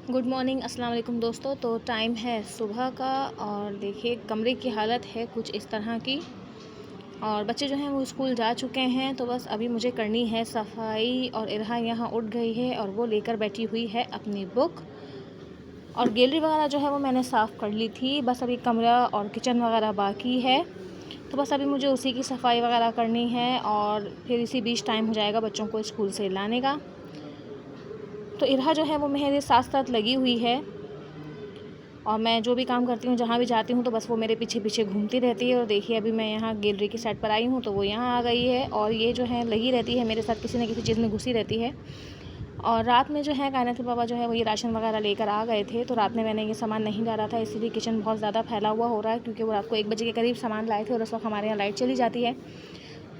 Good morning, अस्सलाम वालेकुम दोस्तों। तो टाइम है सुबह का और देखिए कमरे की हालत है कुछ इस तरह की। और बच्चे जो हैं वो स्कूल जा चुके हैं, तो बस अभी मुझे करनी है सफाई। और इरहा यहाँ उठ गई है और वो लेकर बैठी हुई है अपनी बुक। और गैलरी वगैरह जो है वो मैंने साफ़ कर ली थी, बस अभी कमरा और किचन वगैरह बाकी है। तो बस अभी मुझे उसी की सफाई वगैरह करनी है और फिर इसी बीच टाइम हो जाएगा बच्चों को स्कूल से लाने का। तो इरहा जो है वो मेरे साथ साथ लगी हुई है और मैं जो भी काम करती हूँ, जहाँ भी जाती हूँ, तो बस वो मेरे पीछे पीछे घूमती रहती है। और देखिए अभी मैं यहाँ गैलरी की साइड पर आई हूँ तो वो यहाँ आ गई है और ये जो है लगी रहती है मेरे साथ, किसी न किसी चीज़ में घुसी रहती है। और रात में जो है कायनात के पापा जो है वो ये राशन वगैरह लेकर आ गए थे, तो रात में मैंने ये सामान नहीं डाला था, इसीलिए किचन बहुत ज़्यादा फैला हुआ हो रहा है, क्योंकि वो रात को 1 बजे के करीब सामान लाए थे और उस वक्त हमारे यहाँ लाइट चली जाती है।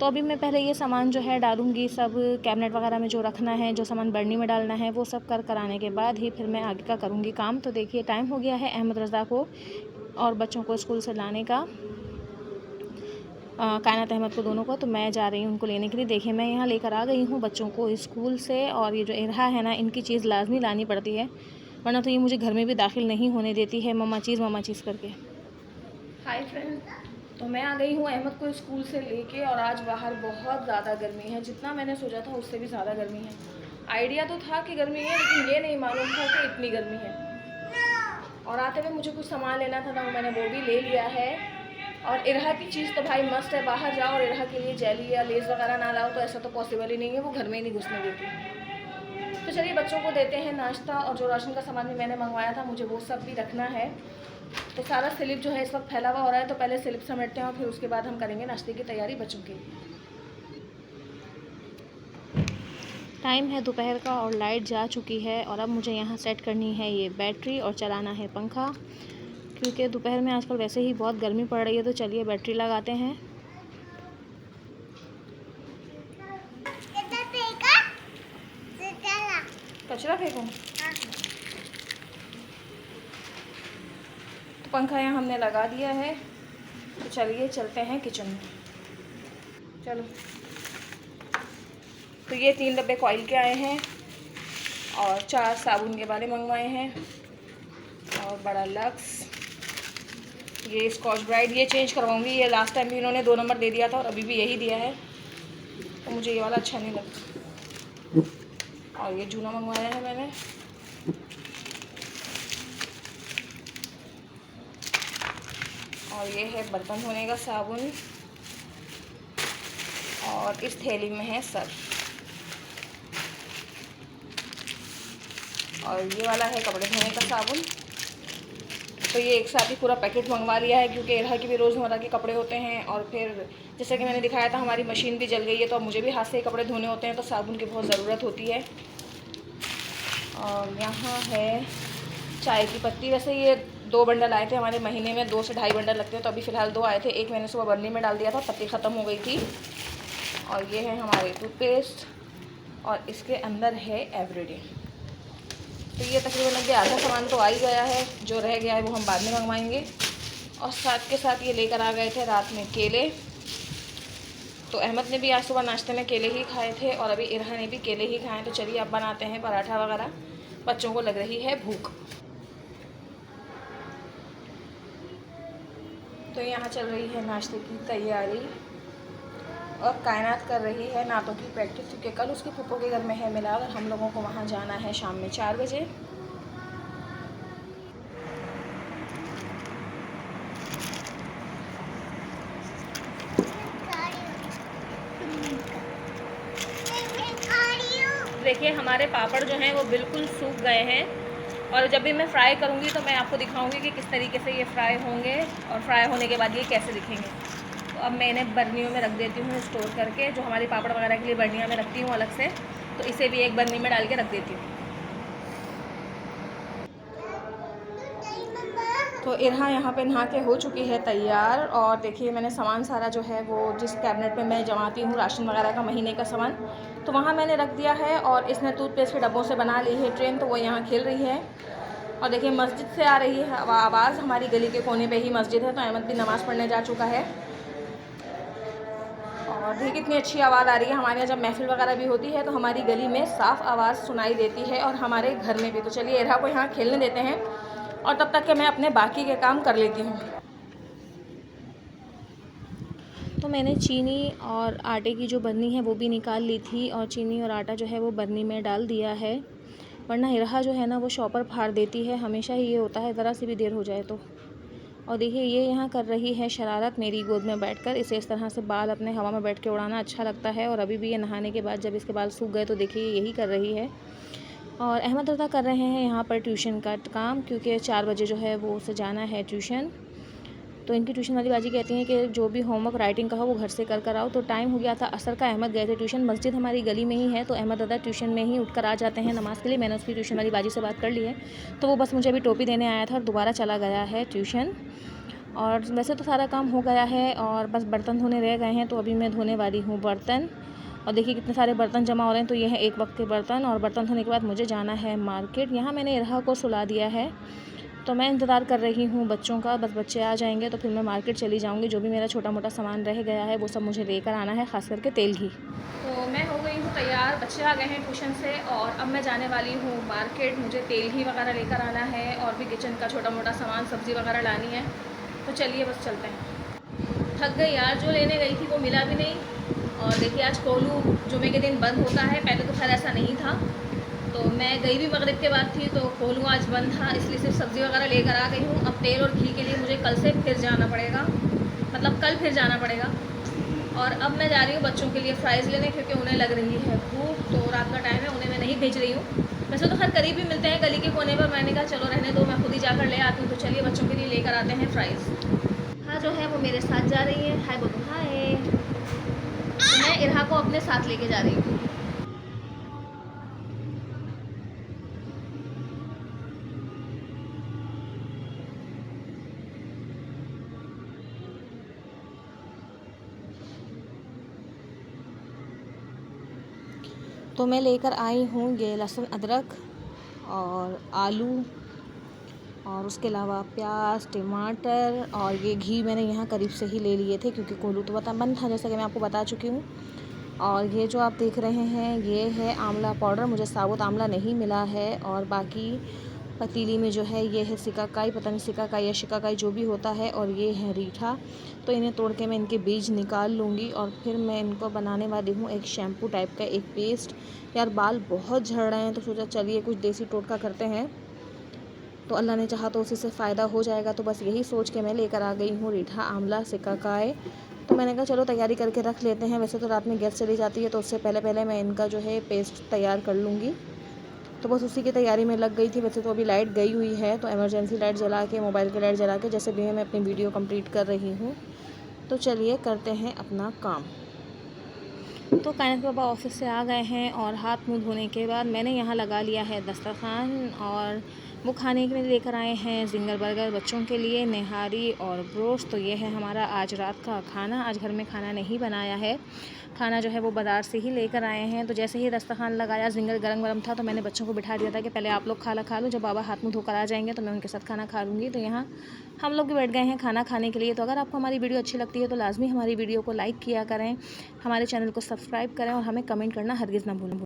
तो अभी मैं पहले ये सामान जो है डालूँगी, सब कैबिनेट वगैरह में जो रखना है, जो सामान बर्नी में डालना है, वो सब कर कराने के बाद ही फिर मैं आगे का करूँगी काम। तो देखिए टाइम हो गया है अहमद रज़ा को और बच्चों को स्कूल से लाने का, कायनात अहमद को दोनों को। तो मैं जा रही हूँ उनको लेने के लिए। देखिए मैं यहाँ लेकर आ गई हूँ बच्चों को स्कूल से। और ये जो इरहा है ना, इनकी चीज़ लाजमी लानी पड़ती है, वरना तो ये मुझे घर में भी दाखिल नहीं होने देती है, मम्मा चीज़ करके। हाय फ्रेंड, तो मैं आ गई हूँ अहमद को स्कूल से लेके और आज बाहर बहुत ज़्यादा गर्मी है, जितना मैंने सोचा था उससे भी ज़्यादा गर्मी है। आइडिया तो था कि गर्मी है, लेकिन ये नहीं मालूम था कि इतनी गर्मी है। और आते हुए मुझे कुछ सामान लेना था, तो मैंने वो भी ले लिया है। और इरहा की चीज़ तो भाई मस्त है, बाहर जाओ और इरहा के लिए जेली या लेस वगैरह ना लाओ तो ऐसा तो पॉसिबल ही नहीं है, वो घर में ही नहीं घुसने देती। तो चलिए बच्चों को देते हैं नाश्ता। और जो राशन का सामान भी मैंने मंगवाया था, मुझे वो सब भी रखना है। तो सारा स्लिप जो है इस वक्त फैला हुआ हो रहा है, तो पहले स्लिप समेटते हैं और फिर उसके बाद हम करेंगे नाश्ते की तैयारी बच्चों की। टाइम है दोपहर का और लाइट जा चुकी है और अब मुझे यहाँ सेट करनी है ये बैटरी और चलाना है पंखा, क्योंकि दोपहर में आजकल वैसे ही बहुत गर्मी पड़ रही है। तो चलिए बैटरी लगाते हैं। कचरा फेंकूं? तो पंखा यहाँ हमने लगा दिया है, तो चलिए चलते हैं किचन में। चलो, तो ये 3 डब्बे कॉइल के आए हैं और 4 साबुन के वाले मंगवाए हैं और बड़ा लक्स, ये स्कॉच ब्राइट, ये चेंज करवाऊंगी। ये लास्ट टाइम भी इन्होंने 2 नंबर दे दिया था और अभी भी यही दिया है, तो मुझे ये वाला अच्छा नहीं लगता। और ये जूना मंगवाया है मैंने। और ये है बर्तन धोने का साबुन और इस थैली में है सर्फ। और ये वाला है कपड़े धोने का साबुन। तो ये एक साथ ही पूरा पैकेट मंगवा लिया है, क्योंकि इरहा के भी रोज़मर्रा के कपड़े होते हैं। और फिर जैसे कि मैंने दिखाया था, हमारी मशीन भी जल गई है, तो अब मुझे भी हाथ से ही कपड़े धोने होते हैं, तो साबुन की बहुत ज़रूरत होती है। और यहाँ है चाय की पत्ती। वैसे ये 2 बंडल आए थे हमारे महीने में, 2 से ढाई बंडल लगते हैं, तो अभी फ़िलहाल 2 आए थे। एक मैंने सुबह बर्नी में डाल दिया था, पत्ती ख़त्म हो गई थी। और ये है हमारे टूथपेस्ट और इसके अंदर है एवरीडे। तो ये तकरीबन लग गया, आधा सामान तो आ ही गया है, जो रह गया है वो हम बाद में मंगवाएंगे। और साथ के साथ ये लेकर आ गए थे रात में केले। तो अहमद ने भी आज सुबह नाश्ते में केले ही खाए थे और अभी इरहा ने भी केले ही खाए। तो चलिए अब बनाते हैं पराठा वगैरह, बच्चों को लग रही है भूख। तो यहाँ चल रही है नाश्ते की तैयारी और कायनात कर रही है नातों की प्रैक्टिस, क्योंकि कल उसके फूफो के घर में है मिलाद और हम लोगों को वहाँ जाना है शाम में 4 बजे। देखिए हमारे पापड़ जो हैं वो बिल्कुल सूख गए हैं और जब भी मैं फ्राई करूँगी तो मैं आपको दिखाऊँगी कि किस तरीके से ये फ्राई होंगे और फ्राई होने के बाद ये कैसे दिखेंगे। तो अब मैं इन्हें बर्नियों में रख देती हूँ स्टोर करके, जो हमारी पापड़ वगैरह के लिए बर्नियाँ में रखती हूँ अलग से, तो इसे भी एक बर्नी में डाल के रख देती हूँ। तो इरहा यहाँ पे नहा के हो चुकी है तैयार। और देखिए मैंने सामान सारा जो है वो जिस कैबिनेट में मैं जमाती हूँ राशन वगैरह का महीने का सामान, तो वहाँ मैंने रख दिया है। और इसने टूथपेस्ट के डब्बों से बना ली है ट्रेन, तो वो यहाँ खेल रही है। और देखिए मस्जिद से आ रही है आवाज़, हमारी गली के कोने पे ही मस्जिद है, तो अहमद भी नमाज़ पढ़ने जा चुका है। और देखिए कितनी अच्छी आवाज़ आ रही है। हमारे यहाँ जब महफिल वगैरह भी होती है तो हमारी गली में साफ़ आवाज़ सुनाई देती है और हमारे घर में भी। तो चलिए इरहा को यहाँ खेलने देते हैं और तब तक के मैं अपने बाकी के काम कर लेती हूँ। तो मैंने चीनी और आटे की जो बरनी है वो भी निकाल ली थी और चीनी और आटा जो है वो बरनी में डाल दिया है, वरना इरहा जो है ना वो शॉपर फाड़ देती है। हमेशा ही ये होता है, ज़रा सी भी देर हो जाए तो। और देखिए ये यहाँ कर रही है शरारत मेरी गोद में बैठकर। इसे इस तरह से बाल अपने हवा में बैठ के उड़ाना अच्छा लगता है। और अभी भी ये नहाने के बाद जब इसके बाल सूख गए तो देखिए यही कर रही है। और अहमद रज़ा कर रहे हैं यहाँ पर ट्यूशन का काम, क्योंकि 4 बजे जो है वो उसे जाना है ट्यूशन। तो इनकी ट्यूशन वाली बाजी कहती हैं कि जो भी होमवर्क राइटिंग का हो वो घर से कर आओ। तो टाइम हो गया था असर का, अहमद गए थे ट्यूशन। मस्जिद हमारी गली में ही है तो अहमद रज़ा ट्यूशन में ही उठकर आ जाते हैं नमाज़ के लिए। मैंने उसकी ट्यूशन वाली बाजी से बात कर ली है, तो वो बस मुझे अभी टोपी देने आया था और दोबारा चला गया है ट्यूशन। और वैसे तो सारा काम हो गया है और बस बर्तन धोने रह गए हैं, तो अभी मैं धोने वाली हूँ बर्तन। और देखिए कितने सारे बर्तन जमा हो रहे हैं। तो ये है एक वक्त के बर्तन और बर्तन धोने के बाद मुझे जाना है मार्केट। यहाँ मैंने इरहा को सुला दिया है, तो मैं इंतज़ार कर रही हूँ बच्चों का। बस बच्चे आ जाएंगे तो फिर मैं मार्केट चली जाऊँगी। जो भी मेरा छोटा मोटा सामान रह गया है वो सब मुझे लेकर आना है, ख़ास करके तेल घी। तो मैं हो गई हूँ तैयार, बच्चे आ गए हैं ट्यूशन से और अब मैं जाने वाली हूँ मार्केट। मुझे तेल घी वगैरह लेकर आना है और भी किचन का छोटा मोटा सामान, सब्ज़ी वगैरह लानी है। तो चलिए बस चलते हैं। थक गई यार, जो लेने गई थी वो मिला भी नहीं। और देखिए आज कोलू जुमे के दिन बंद होता है, पहले तो खैर ऐसा नहीं था। तो मैं गई भी मगरिब के बाद थी तो कोलू आज बंद था, इसलिए सिर्फ सब्ज़ी वगैरह लेकर आ गई हूँ। अब तेल और घी के लिए मुझे कल से फिर जाना पड़ेगा, मतलब कल फिर जाना पड़ेगा। और अब मैं जा रही हूँ बच्चों के लिए फ्राइज़ लेने, क्योंकि उन्हें लग रही है भूख। तो रात का टाइम है, उन्हें मैं नहीं भेज रही हूँ। वैसे तो हर करीब ही मिलते हैं गली के कोने पर, मैंने कहा चलो रहने दो, मैं खुद ही जाकर ले आती हूँ। तो चलिए बच्चों के लिए लेकर आते हैं फ्राइज़। हाँ जो है वो मेरे साथ जा रही है, हाय बोलो हाय। तो मैं इरहा को अपने साथ लेके जा रही हूँ। तो मैं लेकर आई हूँ ये लहसुन अदरक और आलू और उसके अलावा प्याज, टमाटर और ये घी मैंने यहाँ करीब से ही ले लिए थे, क्योंकि कोलू तो बंद था जैसा कि मैं आपको बता चुकी हूँ। और ये जो आप देख रहे हैं ये है आंवला पाउडर, मुझे साबुत आंवला नहीं मिला है। और बाकी पतीली में जो है ये है सिकाकाई, पता नहीं सिकाकाई या शिकाकाई जो भी होता है, और ये है रीठा। तो इन्हें तोड़ के मैं इनके बीज निकाल लूँगी और फिर मैं इनको बनाने वाली हूँ एक शैम्पू टाइप का, एक पेस्ट। यार बाल बहुत झड़ रहे हैं तो सोचा चलिए कुछ देसी टोटका करते हैं, तो अल्लाह ने चाहा तो उसी से फ़ायदा हो जाएगा। तो बस यही सोच के मैं लेकर आ गई हूँ रीठा, आंवला, सिकाकाई। तो मैंने कहा चलो तैयारी करके रख लेते हैं। वैसे तो रात में गैस चली जाती है तो उससे पहले मैं इनका जो है पेस्ट तैयार कर लूँगी। तो बस उसी की तैयारी में लग गई थी। वैसे तो अभी लाइट गई हुई है, तो इमरजेंसी लाइट जला के, मोबाइल की लाइट जला के जैसे भी मैं अपनी वीडियो कंप्लीट कर रही हूँ। तो चलिए करते हैं अपना काम। तो कायनात बाबा ऑफिस से आ गए हैं और हाथ मुंह धोने के बाद मैंने यहाँ लगा लिया है दस्तरखान। और वो खाने के लिए लेकर आए हैं जिंगर बर्गर बच्चों के लिए, निहारी और ब्रोस्ट। तो ये है हमारा आज रात का खाना। आज घर में खाना नहीं बनाया है, खाना जो है वो बाज़ार से ही लेकर आए हैं। तो जैसे ही दस्तरखान लगाया, जिंगर गरम गरम था, तो मैंने बच्चों को बिठा दिया था कि पहले आप लोग खा लो, जब बाबा हाथ मुँह धोकर आ जाएंगे तो मैं उनके साथ खाना खा लूँगी। तो यहाँ हम लोग भी बैठ गए हैं खाना खाने के लिए। तो अगर आपको हमारी वीडियो अच्छी लगती है तो लाजमी हमारी वीडियो को लाइक किया करें, हमारे चैनल को सब्सक्राइब करें और हमें कमेंट करना हरगिज़ ना भूलें।